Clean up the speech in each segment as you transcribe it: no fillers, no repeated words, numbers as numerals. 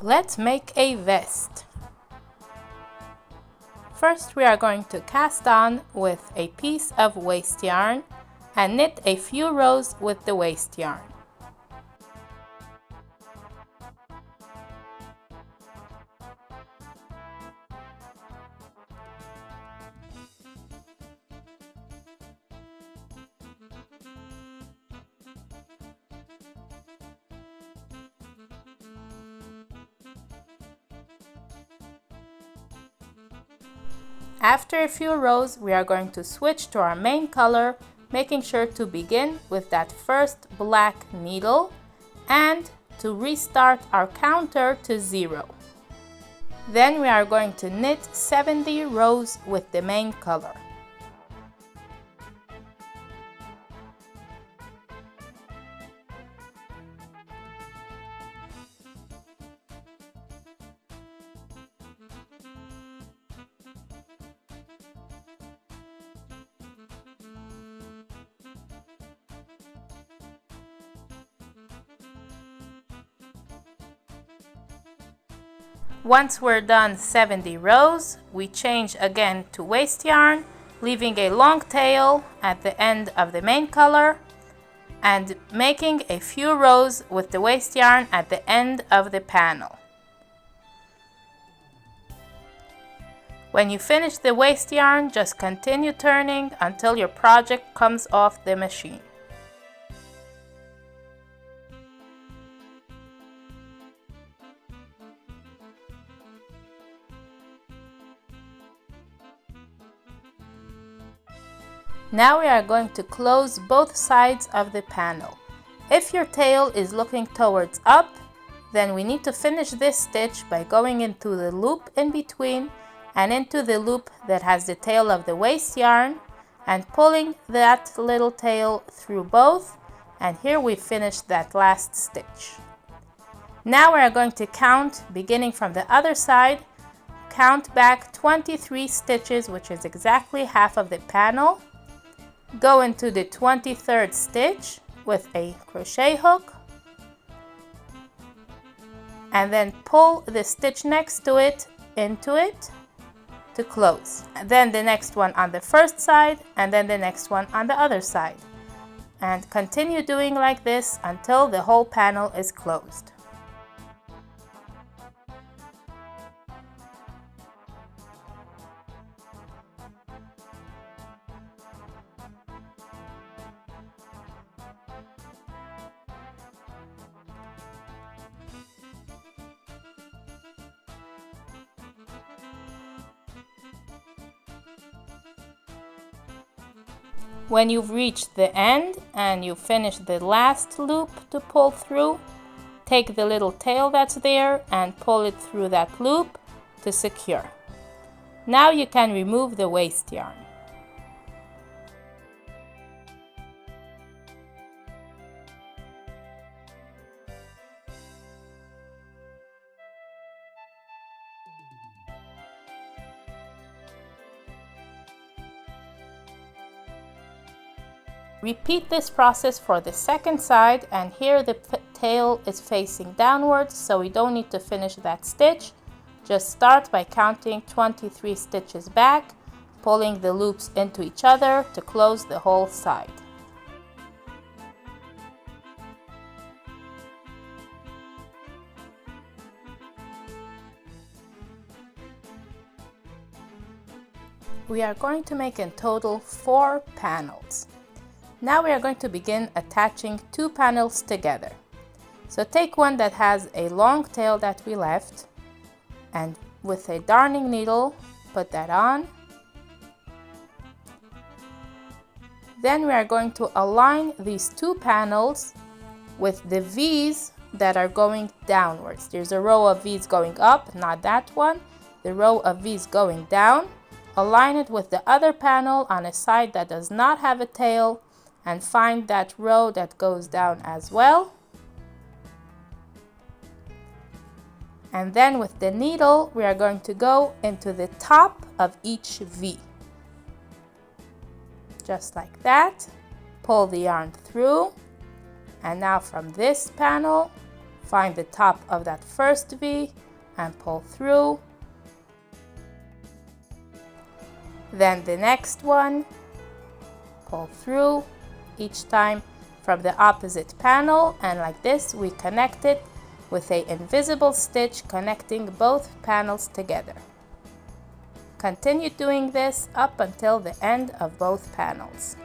Let's make a vest. First we are going to cast on with a piece of waste yarn and knit a few rows with the waste yarn. After a few rows, we are going to switch to our main color, making sure to begin with that first black needle and to restart our counter to 0. Then we are going to knit 70 rows with the main color. Once we're done 70 rows, we change again to waste yarn, leaving a long tail at the end of the main color and making a few rows with the waste yarn at the end of the panel. When you finish the waste yarn, just continue turning until your project comes off the machine. Now we are going to close both sides of the panel. If your tail is looking towards up, then we need to finish this stitch by going into the loop in between and into the loop that has the tail of the waste yarn and pulling that little tail through both, and here we finished that last stitch. Now we are going to count, beginning from the other side, count back 23 stitches, which is exactly half of the panel. Go into the 23rd stitch with a crochet hook and then pull the stitch next to it into it to close. And then the next one on the first side and then the next one on the other side. And continue doing like this until the whole panel is closed. When you've reached the end and you've finished the last loop to pull through, take the little tail that's there and pull it through that loop to secure. Now you can remove the waste yarn. Repeat this process for the second side, and here the tail is facing downwards, so we don't need to finish that stitch. Just start by counting 23 stitches back, pulling the loops into each other to close the whole side. We are going to make in total 4 panels. Now we are going to begin attaching 2 panels together. So take one that has a long tail that we left, and with a darning needle put that on. Then we are going to align these 2 panels with the V's that are going downwards. There's a row of V's going up, not that one. The row of V's going down. Align it with the other panel on a side that does not have a tail, and find that row that goes down as well. And then with the needle, we are going to go into the top of each V. Just like that. Pull the yarn through. And now from this panel, Find the top of that first V and pull through. Then the next one, pull through, each time from the opposite panel, and like this we connect it with an invisible stitch connecting both panels together. Continue doing this up until the end of both panels.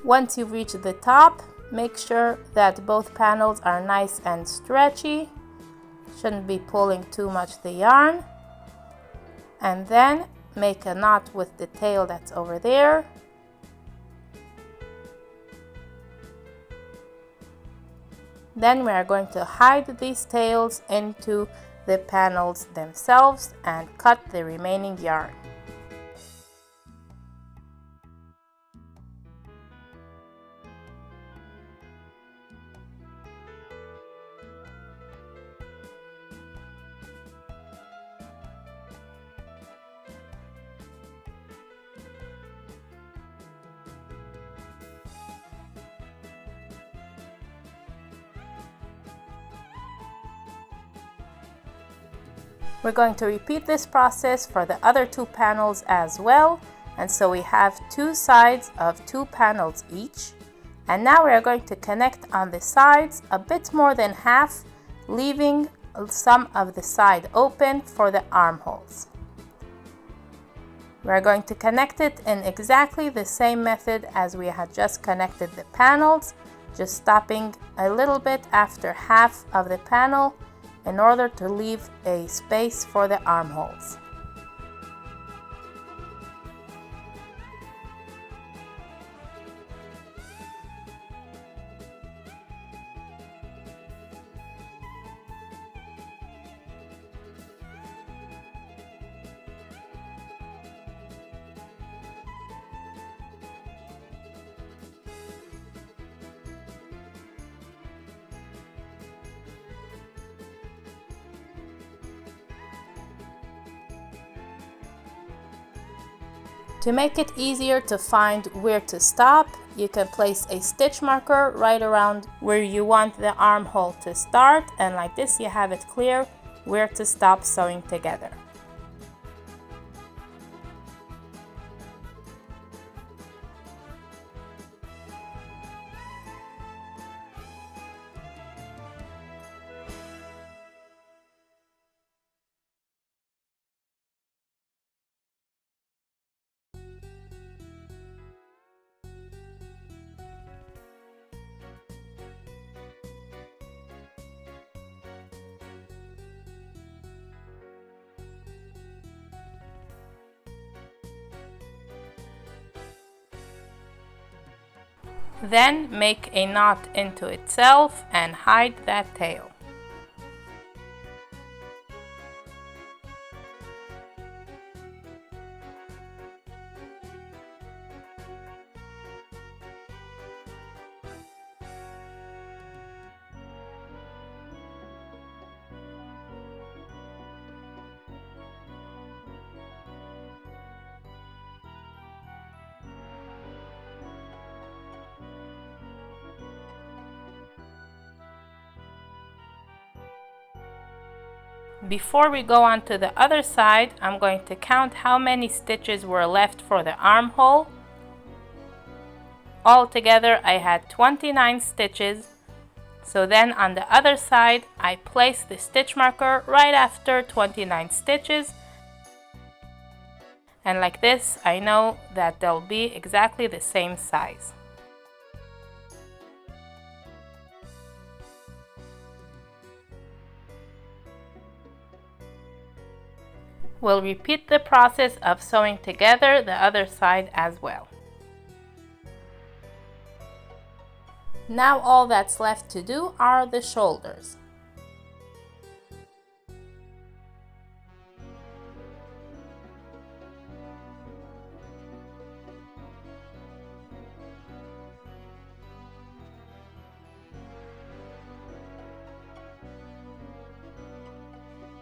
Once you've reached the top, make sure that both panels are nice and stretchy. Shouldn't be pulling too much the yarn. And then make a knot with the tail that's over there. Then we are going to hide these tails into the panels themselves and cut the remaining yarn. We're going to repeat this process for the other two panels as well. And so we have two sides of two panels each. And now we are going to connect on the sides a bit more than half, leaving some of the side open for the armholes. We're going to connect it in exactly the same method as we had just connected the panels, just stopping a little bit after half of the panel in order to leave a space for the armholes. To make it easier to find where to stop, you can place a stitch marker right around where you want the armhole to start, and like this you have it clear where to stop sewing together. Then make a knot into itself and hide that tail. Before we go on to the other side, I'm going to count how many stitches were left for the armhole. Altogether I had 29 stitches. So then on the other side, I place the stitch marker right after 29 stitches And like this, I know that they'll be exactly the same size. We'll repeat the process of sewing together the other side as well. Now all that's left to do are the shoulders.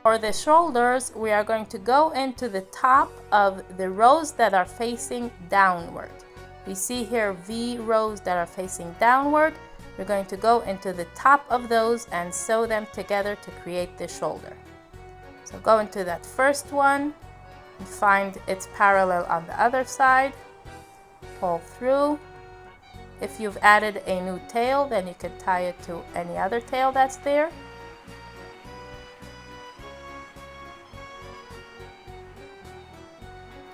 For the shoulders, we are going to go into the top of the rows that are facing downward. We see here V rows that are facing downward. We're going to go into the top of those and sew them together to create the shoulder. So go into that first one and find its parallel on the other side. Pull through. If you've added a new tail, then you can tie it to any other tail that's there.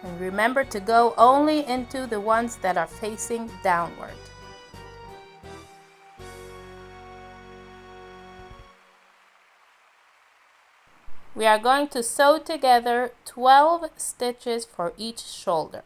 And remember to go only into the ones that are facing downward. We are going to sew together 12 stitches for each shoulder.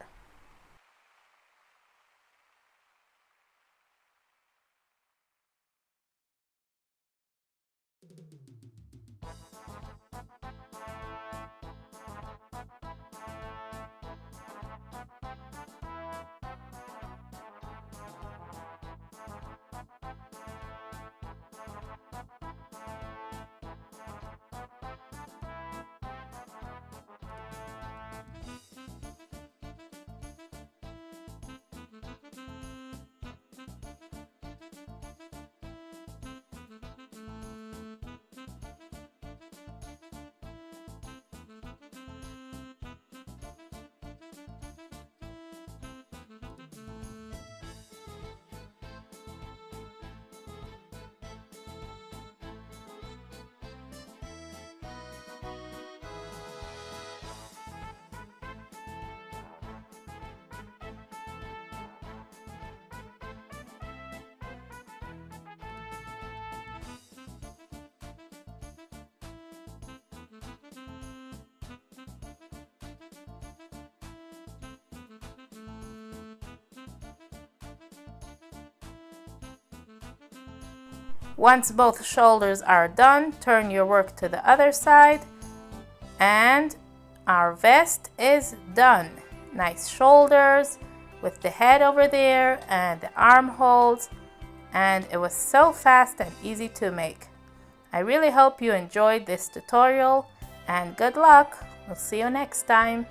Once both shoulders are done, turn your work to the other side and our vest is done. Nice shoulders with the head over there and the armholes, and it was so fast and easy to make. I really hope you enjoyed this tutorial and good luck. We'll see you next time.